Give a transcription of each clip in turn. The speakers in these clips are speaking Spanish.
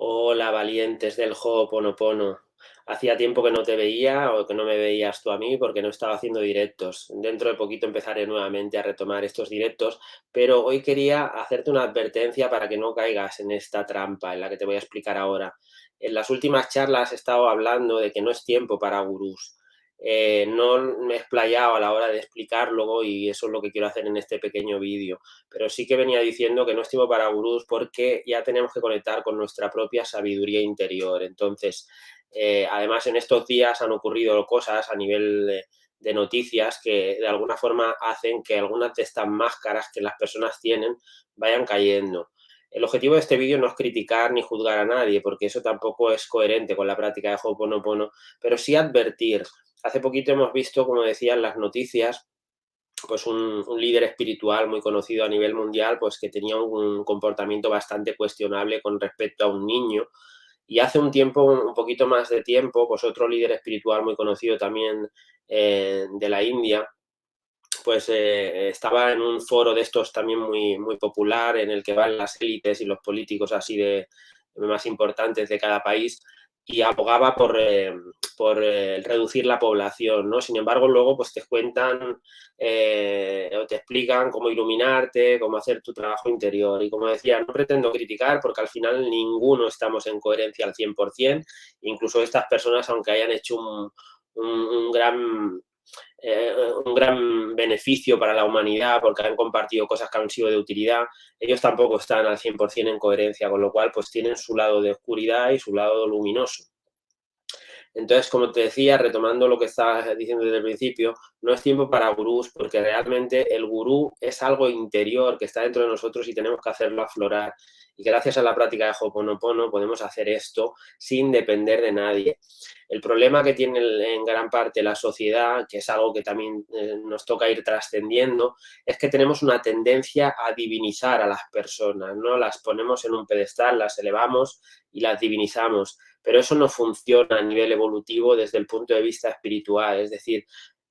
Hola, valientes del Ho'oponopono. Hacía tiempo que no te veía o que no me veías tú a mí porque no estaba haciendo directos. Dentro de poquito empezaré nuevamente a retomar estos directos, pero hoy quería hacerte una advertencia para que no caigas en esta trampa en la que te voy a explicar ahora. En las últimas charlas he estado hablando de que no es tiempo para gurús. No me he explayado a la hora de explicarlo y eso es lo que quiero hacer en este pequeño vídeo, pero sí que venía diciendo que no es tiempo para gurús porque ya tenemos que conectar con nuestra propia sabiduría interior. Entonces, además en estos días han ocurrido cosas a nivel de noticias que de alguna forma hacen que algunas de estas máscaras que las personas tienen vayan cayendo. El objetivo de este vídeo no es criticar ni juzgar a nadie, porque eso tampoco es coherente con la práctica de Ho'oponopono, pero sí advertir. Hace poquito hemos visto, como decían las noticias, pues un líder espiritual muy conocido a nivel mundial, pues que tenía un comportamiento bastante cuestionable con respecto a un niño. Y hace un tiempo, un poquito más de tiempo, pues otro líder espiritual muy conocido también de la India, pues estaba en un foro de estos también muy popular, en el que van las élites y los políticos así de más importantes de cada país, y abogaba por reducir la población, ¿no? Sin embargo, luego pues te cuentan o te explican cómo iluminarte, cómo hacer tu trabajo interior. Y como decía, no pretendo criticar porque al final ninguno estamos en coherencia al 100%, incluso estas personas, aunque hayan hecho un gran un gran beneficio para la humanidad porque han compartido cosas que han sido de utilidad, ellos tampoco están al 100% en coherencia, con lo cual pues tienen su lado de oscuridad y su lado luminoso. Entonces, como te decía, retomando lo que estaba diciendo desde el principio, no es tiempo para gurús, porque realmente el gurú es algo interior que está dentro de nosotros y tenemos que hacerlo aflorar. Y gracias a la práctica de Ho'oponopono podemos hacer esto sin depender de nadie. El problema que tiene en gran parte la sociedad, que es algo que también nos toca ir trascendiendo, es que tenemos una tendencia a divinizar a las personas, ¿no? Las ponemos en un pedestal, las elevamos y las divinizamos, pero eso no funciona a nivel evolutivo desde el punto de vista espiritual. Es decir,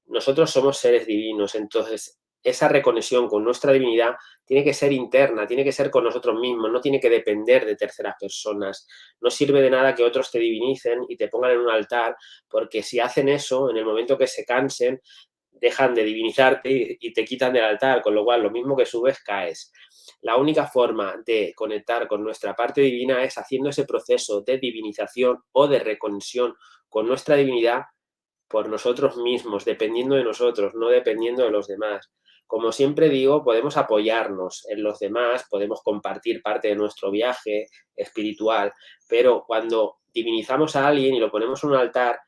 nosotros somos seres divinos, entonces esa reconexión con nuestra divinidad tiene que ser interna, tiene que ser con nosotros mismos, no tiene que depender de terceras personas. No sirve de nada que otros te divinicen y te pongan en un altar, porque si hacen eso, en el momento que se cansen, dejan de divinizarte y te quitan del altar, con lo cual lo mismo que subes, caes. La única forma de conectar con nuestra parte divina es haciendo ese proceso de divinización o de reconexión con nuestra divinidad por nosotros mismos, dependiendo de nosotros, no dependiendo de los demás. Como siempre digo, podemos apoyarnos en los demás, podemos compartir parte de nuestro viaje espiritual, pero cuando divinizamos a alguien y lo ponemos en un altar,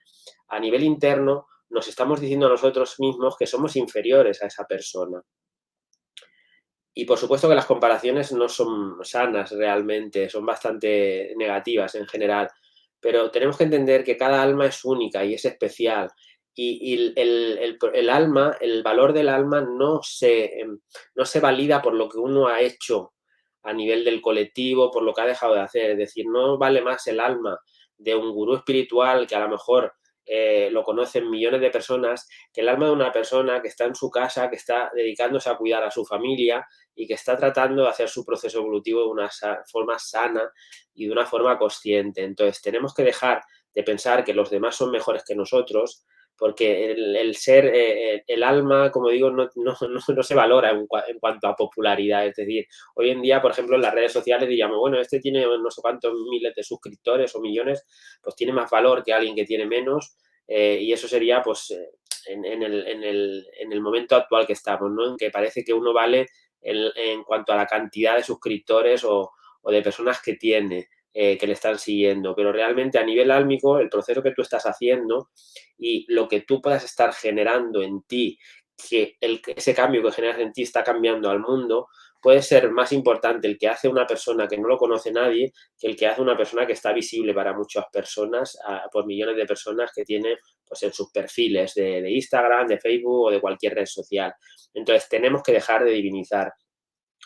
a nivel interno nos estamos diciendo a nosotros mismos que somos inferiores a esa persona. Y por supuesto que las comparaciones no son sanas realmente, son bastante negativas en general, pero tenemos que entender que cada alma es única y es especial. Y el alma, el valor del alma no se valida por lo que uno ha hecho a nivel del colectivo, por lo que ha dejado de hacer. Es decir, no vale más el alma de un gurú espiritual que a lo mejor lo conocen millones de personas, que el alma de una persona que está en su casa, que está dedicándose a cuidar a su familia y que está tratando de hacer su proceso evolutivo de una forma sana y de una forma consciente. Entonces, tenemos que dejar de pensar que los demás son mejores que nosotros, porque el ser, el alma, como digo, no se valora en cuanto a popularidad. Es decir, hoy en día, por ejemplo, en las redes sociales diríamos, bueno, este tiene no sé cuántos miles de suscriptores o millones, pues tiene más valor que alguien que tiene menos, y eso sería, pues, en el momento actual que estamos, ¿no? En que parece que uno vale en cuanto a la cantidad de suscriptores o de personas que tiene, que le están siguiendo, pero realmente a nivel álmico, el proceso que tú estás haciendo y lo que tú puedas estar generando en ti, ese cambio que generas en ti está cambiando al mundo, puede ser más importante el que hace una persona que no lo conoce nadie que el que hace una persona que está visible para muchas personas, por millones de personas que tiene pues, en sus perfiles de Instagram, de Facebook o de cualquier red social. Entonces, tenemos que dejar de divinizar.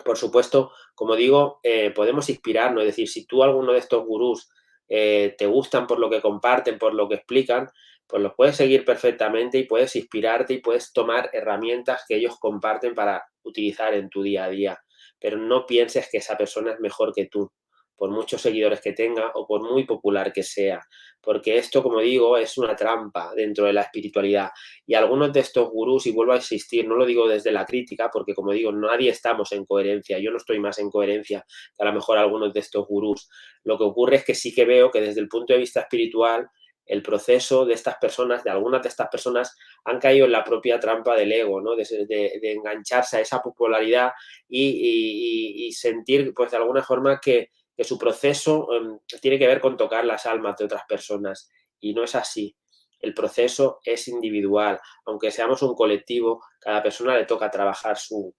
Por supuesto, como digo, podemos inspirarnos, es decir, si tú alguno de estos gurús te gustan por lo que comparten, por lo que explican, pues los puedes seguir perfectamente y puedes inspirarte y puedes tomar herramientas que ellos comparten para utilizar en tu día a día. Pero no pienses que esa persona es mejor que tú. por muchos seguidores que tenga o por muy popular que sea, porque esto, como digo, es una trampa dentro de la espiritualidad. Y algunos de estos gurús, y vuelvo a insistir, no lo digo desde la crítica, porque como digo, nadie estamos en coherencia, yo no estoy más en coherencia que a lo mejor algunos de estos gurús. Lo que ocurre es que sí que veo que desde el punto de vista espiritual, el proceso de estas personas, de algunas de estas personas, han caído en la propia trampa del ego, ¿no? De engancharse a esa popularidad y sentir, pues de alguna forma, que su proceso tiene que ver con tocar las almas de otras personas. Y no es así. El proceso es individual. Aunque seamos un colectivo, cada persona le toca trabajar su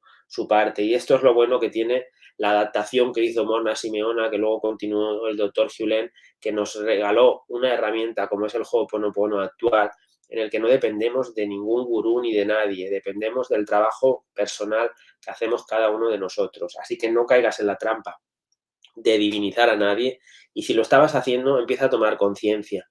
parte. Y esto es lo bueno que tiene la adaptación que hizo Mona Simeona, que luego continuó el doctor Julen, que nos regaló una herramienta como es el Ho'oponopono actual, en el que no dependemos de ningún gurú ni de nadie, dependemos del trabajo personal que hacemos cada uno de nosotros. Así que no caigas en la trampa de divinizar a nadie, y si lo estabas haciendo, empieza a tomar conciencia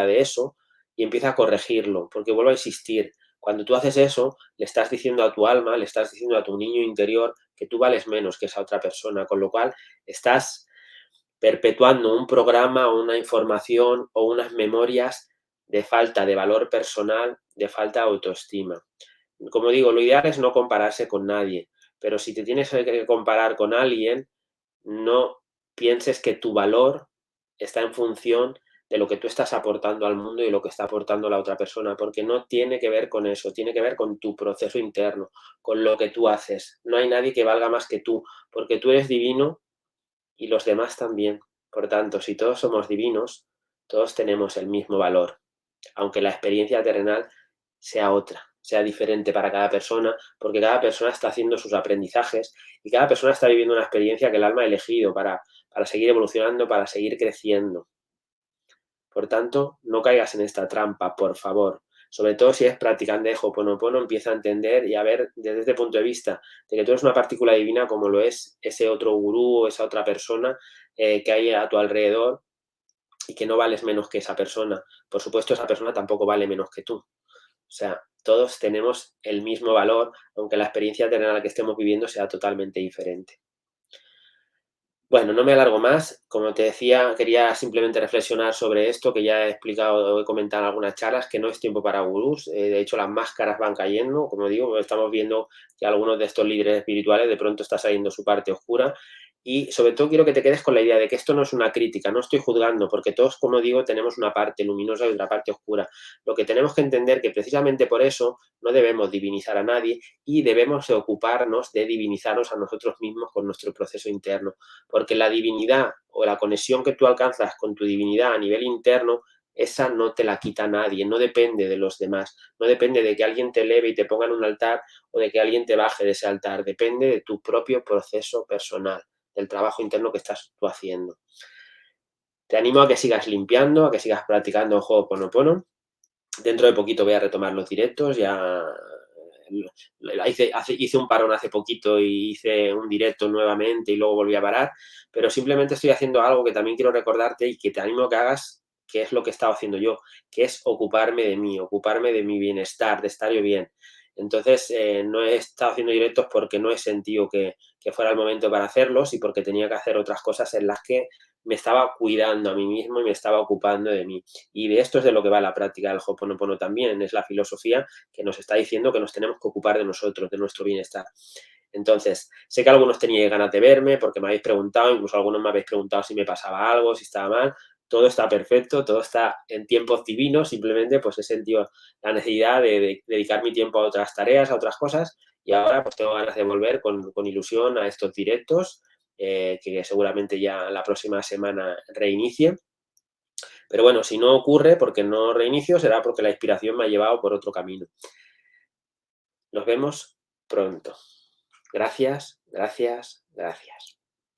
de eso y empieza a corregirlo, porque vuelvo a insistir, cuando tú haces eso, le estás diciendo a tu alma, le estás diciendo a tu niño interior que tú vales menos que esa otra persona, con lo cual estás perpetuando un programa o una información o unas memorias de falta de valor personal, de falta de autoestima. Como digo, lo ideal es no compararse con nadie, pero si te tienes que comparar con alguien, no pienses que tu valor está en función de lo que tú estás aportando al mundo y lo que está aportando la otra persona, porque no tiene que ver con eso, tiene que ver con tu proceso interno, con lo que tú haces. No hay nadie que valga más que tú, porque tú eres divino y los demás también. Por tanto, si todos somos divinos, todos tenemos el mismo valor, aunque la experiencia terrenal sea otra, sea diferente para cada persona, porque cada persona está haciendo sus aprendizajes y cada persona está viviendo una experiencia que el alma ha elegido para seguir evolucionando, para seguir creciendo. Por tanto, no caigas en esta trampa, por favor. Sobre todo si eres practicante de Ho'oponopono, empieza a entender y a ver desde este punto de vista de que tú eres una partícula divina como lo es ese otro gurú o esa otra persona que hay a tu alrededor y que no vales menos que esa persona. Por supuesto, esa persona tampoco vale menos que tú. O sea, todos tenemos el mismo valor, aunque la experiencia terrenal que estemos viviendo sea totalmente diferente. Bueno, no me alargo más. Como te decía, quería simplemente reflexionar sobre esto que ya he explicado o he comentado en algunas charlas, que no es tiempo para gurús. De hecho, las máscaras van cayendo. Como digo, estamos viendo que algunos de estos líderes espirituales de pronto está saliendo su parte oscura. Y sobre todo quiero que te quedes con la idea de que esto no es una crítica, no estoy juzgando, porque todos, como digo, tenemos una parte luminosa y otra parte oscura. Lo que tenemos que entender que precisamente por eso no debemos divinizar a nadie y debemos ocuparnos de divinizarnos a nosotros mismos con nuestro proceso interno, porque la divinidad o la conexión que tú alcanzas con tu divinidad a nivel interno, esa no te la quita nadie, no depende de los demás, no depende de que alguien te eleve y te ponga en un altar o de que alguien te baje de ese altar, depende de tu propio proceso personal, del trabajo interno que estás tú haciendo. Te animo a que sigas limpiando, a que sigas practicando Ho'oponopono. Dentro de poquito voy a retomar los directos, ya hice un parón hace poquito y hice un directo nuevamente y luego volví a parar, pero simplemente estoy haciendo algo que también quiero recordarte y que te animo a que hagas, que es lo que he estado haciendo yo, que es ocuparme de mí, ocuparme de mi bienestar, de estar yo bien. Entonces, no he estado haciendo directos porque no he sentido que fuera el momento para hacerlos y porque tenía que hacer otras cosas en las que me estaba cuidando a mí mismo y me estaba ocupando de mí. Y de esto es de lo que va la práctica del Ho'oponopono también, es la filosofía que nos está diciendo que nos tenemos que ocupar de nosotros, de nuestro bienestar. Entonces, sé que algunos teníais ganas de verme porque me habéis preguntado, incluso algunos me habéis preguntado si me pasaba algo, si estaba mal. Todo está perfecto, todo está en tiempos divinos, simplemente pues he sentido la necesidad de dedicar mi tiempo a otras tareas, a otras cosas, y ahora pues tengo ganas de volver con ilusión a estos directos, que seguramente ya la próxima semana reinicie. Pero bueno, si no ocurre porque no reinicio, será porque la inspiración me ha llevado por otro camino. Nos vemos pronto. Gracias, gracias, gracias.